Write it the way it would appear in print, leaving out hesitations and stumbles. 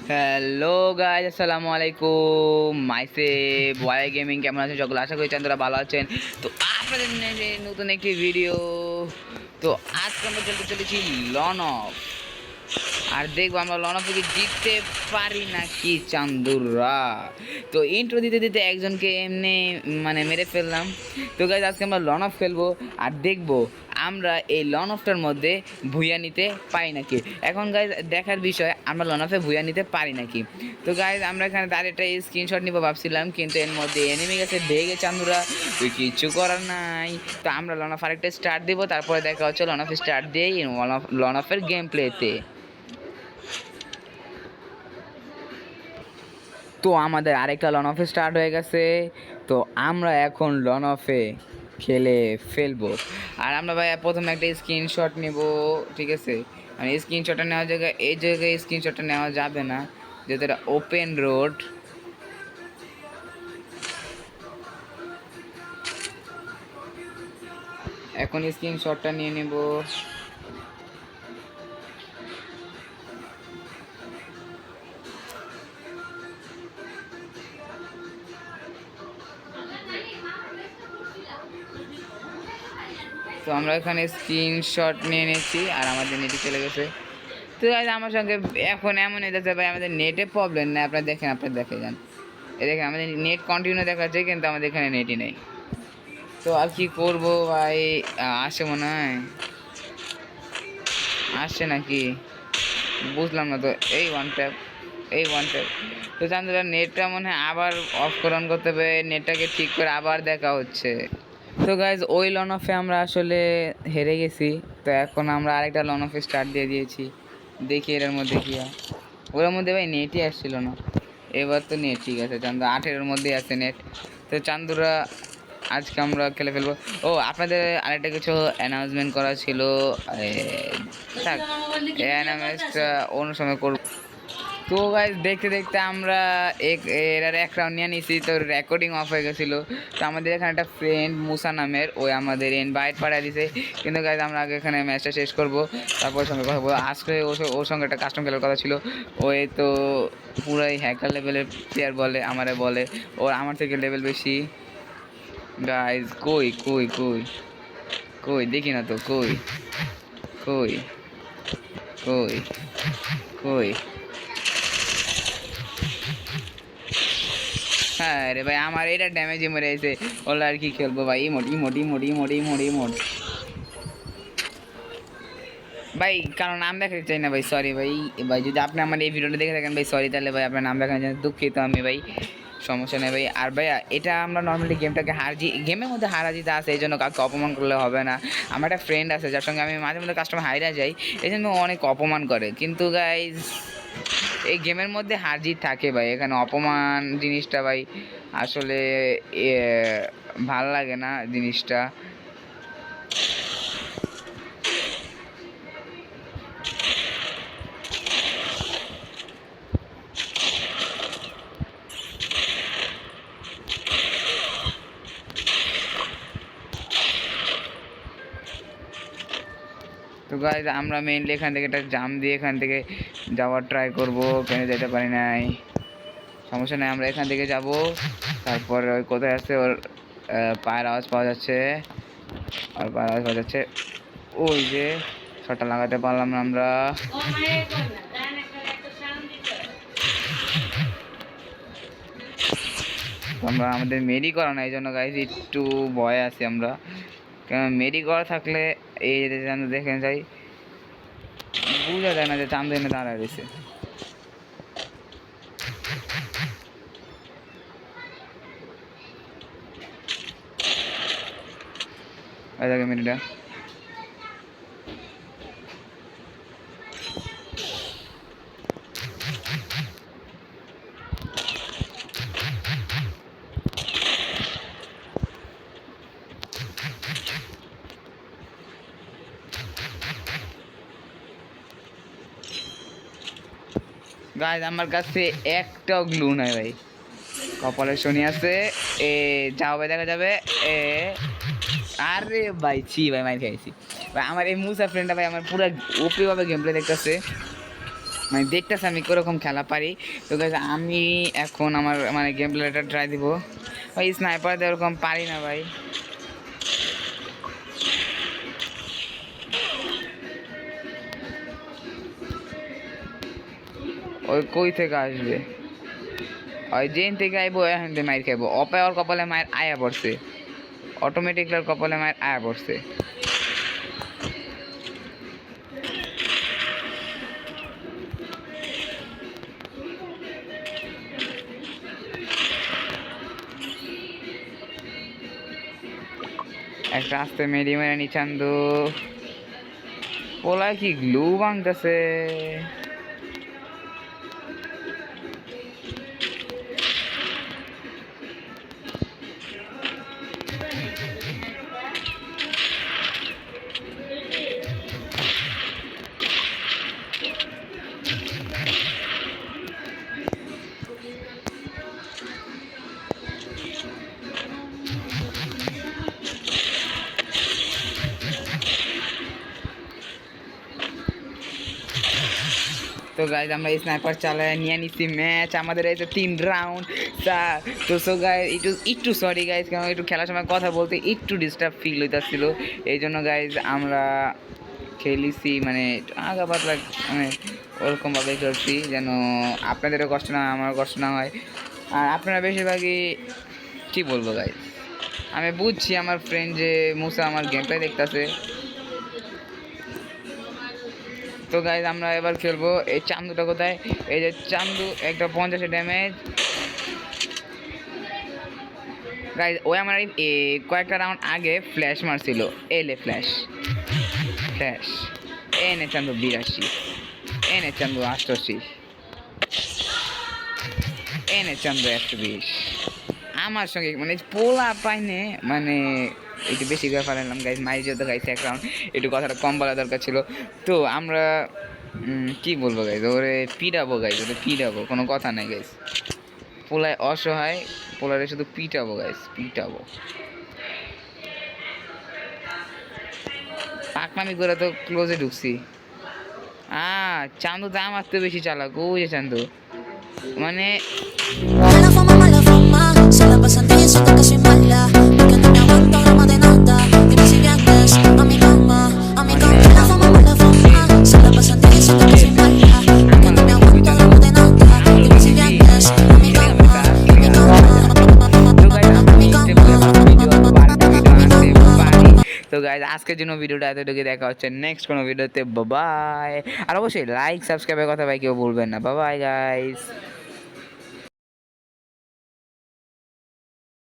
Hello guys, আসসালামু আলাইকুম। মাইসে বয় গেমিং কেমন আছেন সকলে? আশা করি চান্দরা ভালো আছেন। তো আপনাদের নিয়ে নতুন একটি ভিডিও। তো আজকে আমরা খেলতে চলেছি লন অফ, আর দেখবো আমরা লন অফে জিততে পারি নাকি চান্দুরা। তো ইন্ট্রো দিতে দিতে একজনকে এমনি মেরে ফেললাম। তো গাইজ আজকে আমরা লন অফ খেলবো আর দেখবো আমরা এই লন অফটার মধ্যে ভুইয়া নিতে পারি নাকি। এখন গাইজ দেখার বিষয় আমরা লন অফে ভুইয়া নিতে পারি নাকি। তো গাইজ আমরা এখানে তার একটা স্ক্রিনশট নিবো ভাবছিলাম, কিন্তু এর মধ্যে এনিমি গেছে ভেগে চান্দুরা, তুই কিচ্ছু করার নাই। তো আমরা লন অফ আরেকটা স্টার্ট দিব, তারপরে দেখা হচ্ছে লন অফ স্টার্ট দিয়েই লন অফের গেম প্লেতে। তো আমাদের আরেকটা লন অফে স্টার্ট হয়ে গেছে। তো আমরা এখন লন অফে খেলে ফেলবো। আর আমরা ভাই প্রথমে একটা স্ক্রিনশট নেব, ঠিক আছে? মানে স্ক্রিনশটটা নেওয়ার জায়গায় এই জায়গায় স্ক্রিনশটটা নেওয়া যাবে না, যেহেতু এটা ওপেন রোড। এখন স্ক্রিনশটটা নিয়ে নেব। তো আমরা এখানে স্ক্রিনশট নিয়ে নিয়েছি আর আমাদের নেটে চলে গেছে। তো গাইজ আমার সঙ্গে এখন এমন হয়ে যাচ্ছে ভাই, আমাদের নেটে প্রবলেম নেই। আপনারা দেখে যান, এ দেখেন আমাদের নেট কন্টিনিউ দেখাচ্ছে, কিন্তু আমাদের এখানে নেটই নেই। তো আর কি করবো ভাই, আসে মনে হয়, আসছে নাকি বুঝলাম না। তো এই ওয়ান ট্যাপ, এই ওয়ান ট্যাপ। তো চান্দুরা নেটটা মনে হয় আবার অফ করতে হবে, নেটটাকে ঠিক করে আবার দেখা হচ্ছে। তো গাইজ ওই লন অফে আমরা আসলে হেরে গেছি। তো এখন আমরা আরেকটা লন অফে স্টার্ট দিয়ে দিয়েছি, দেখি এর মধ্যে কি হয়। ওর মধ্যে ভাই নেটই আসছিল না, এবার তো নেট ঠিক আছে। চান্দু 8-এর মধ্যেই আছে নেট। তো চান্দুরা আজকে আমরা খেলে ফেলবো। ও আপনাদের আরেকটা কিছু অ্যানাউন্সমেন্ট করা ছিল, থাক এই অ্যানাউন্সমেন্টটা অন্য সময় করবো। তো গাইজ দেখতে দেখতে আমরা এর এক রাউন্ড নিয়ে নিয়েছি, তো রেকর্ডিং অফ হয়ে গেছিলো। তো আমাদের এখানে একটা ফ্রেন্ড মুসা নামের, ওই আমাদের ইনভাইট পাঠিয়ে দিছে। কিন্তু গাইজ আমরা আগে এখানে ম্যাচটা শেষ করবো, তারপর সঙ্গে কথা বলবো। আজকে ওর সঙ্গে একটা কাস্টম খেলার কথা ছিল। ওই তো পুরাই হ্যাকার লেভেলের প্লেয়ার বলে, আমারে বলে ওর আমার থেকে লেভেল বেশি। গাইজ কই কই কই কই দেখি না তো, কই কই কই কই। হ্যাঁ রে ভাই, আমার এটা ড্যামেজে মরে আছে। ওলা আর কি খেলবো ভাই, emote emote emote emote emote emote ভাই, কারণ নাম দেখাতে চাই না ভাই, সরি ভাই। ভাই যদি আপনি আমার এই ভিডিওটা দেখে থাকেন ভাই, সরি। তাহলে ভাই আপনার নাম দেখানো যায় দুঃখিত আমি ভাই, সমস্যা নেই ভাই। আর ভাইয়া এটা আমরা নর্মালি গেমটাকে গেমের মধ্যে হারা জিতে আছে, এই জন্য কাউকে অপমান করলে হবে না। আমার একটা ফ্রেন্ড আছে যার সঙ্গে আমি মাঝে মধ্যে কাস্টমার হাইরা যাই, এই জন্য অনেক অপমান করে। কিন্তু গাইজ এই গেমের মধ্যে হার জিত থাকে ভাই, এখানে অপমান জিনিসটা ভাই আসলে ভাল লাগে না জিনিসটা। তো গাইজ আমরা মেইনলি এখান থেকে একটা জাম দিয়ে এখান থেকে যাওয়ার ট্রাই করবো, কেন যেতে পারি নাই, সমস্যা নেই। আমরা এখান থেকে যাব, তারপর ওই কোথায় আছে ওর পায়ের আওয়াজ পাওয়া যাচ্ছে, আর পায়ের আওয়াজ পাওয়া যাচ্ছে। ওই যে শটটা লাগাতে পারলাম না আমরা। আমরা আমাদের মেরি করা না, এই জন্য গাইজ একটু ভয় আছি আমরা। কেন মেরি করা থাকলে এই দেখেন যাই, বোঝা যায় না যে চান্দ এনে দাঁড়ায় রয়েছে। মেরিটা গাইজ আমার কাছে একটাও গ্লু নাই ভাই, কপালে শনি আছে। এ যাও ভাই, দেখা যাবে। এ আরে ভাই ছি, ভাই মাইর খাইছি ভাই। আমার এই মুসা ফ্রেন্ডটা ভাই আমার পুরো ওপি ভাবে গেম প্লে দেখতেছে। মানে দেখতেছি আমি কিরকম খেলা পারি। তো গাইজ আমি এখন আমার মানে গেম প্লেটা ট্রাই দিব। ভাই স্নাইপার দিয়ে ওরকম পারি না ভাই। ওই কই থেকে আসবে, ওই জেন থেকে আইবো, এখন থেকে মাইর খাইবো। অপায় ওর কপালে মায়ের আয়া পড়ছে, অটোমেটিকলি ওর কপালে মায়ের আয়া পড়ছে। একটা আস্তে মেরি মেরে নিচান্দু পোলা কি গ্লু ভাঙতেছে। তো গাইজ আমরা স্নাইপার চালায় নিয়ে নিচ্ছি ম্যাচ, আমাদের এই যে 3 রাউন্ড। তো সো গাইজ একটু সরি গাইজ, কারণ একটু খেলার সময় কথা বলতে একটু ডিস্টার্ব ফিল হইতেছিল, এই জন্য গাইজ আমরা খেলিছি মানে আগা পাতলা মানে ওরকমভাবে খেলছি যেন আপনাদেরও কষ্ট না হয় আমারও কষ্ট না হয়। আর আপনারা বেশিরভাগই কী বলবো গাইজ, আমি বুঝছি আমার ফ্রেন্ড যে মুসা আমার গেমটাই দেখতেছে। তো গাইজ আমরা এবার খেলবো। এই চান্দুটা কোথায়, এই যে চান্দু একটা 50 ড্যামেজ। গাইজ ওই আমার কয়েকটা রাউন্ড আগে ফ্ল্যাশ মারছিল, এলে ফ্ল্যাশ ফ্ল্যাশ এনে চান্দু 82, এনে চান্দু 88, এনে চান্দু 120। আমার সঙ্গে মানে পোলা পাইনে মানে একটু বেশি করে ফেলালাম গাইজ, মারি যেতে গাইছে এক রাউন্ড, একটু কথাটা কম বলা দরকার ছিল। তো আমরা কি বলবো গাইজ, ওরে পিটাবো গাইজ, ওরে পিটাবো, কোনো কথা নাই গাইজ। পোলায় অসহায়, পোলারে শুধু পিটাবো গাইজ, পিটাবো। পাকনামি করে তো ক্লোজে ঢুকছি। চান্দু তো আমার তো বেশি চালাক, ওই যে চান্দু মানে Mala fama, mala fama. Se la pasan diciendo que soy mala. Porque no me aguanto broma de nada. Dime si vienes a mi cama. A mi cama. Mala fama, mala fama. Se la pasan diciendo que soy mala. Porque no me aguanto broma de nada. Dime si vienes a mi cama. A mi cama. তো guys আজকের জন্য ভিডিওটা এতটুকু, দেখা হচ্ছে next কোনো ভিডিওতে। By. আর অবশ্যই লাইক সাবস্ক্রাইবের কথা ভাই কেউ বলবেন না। By guys.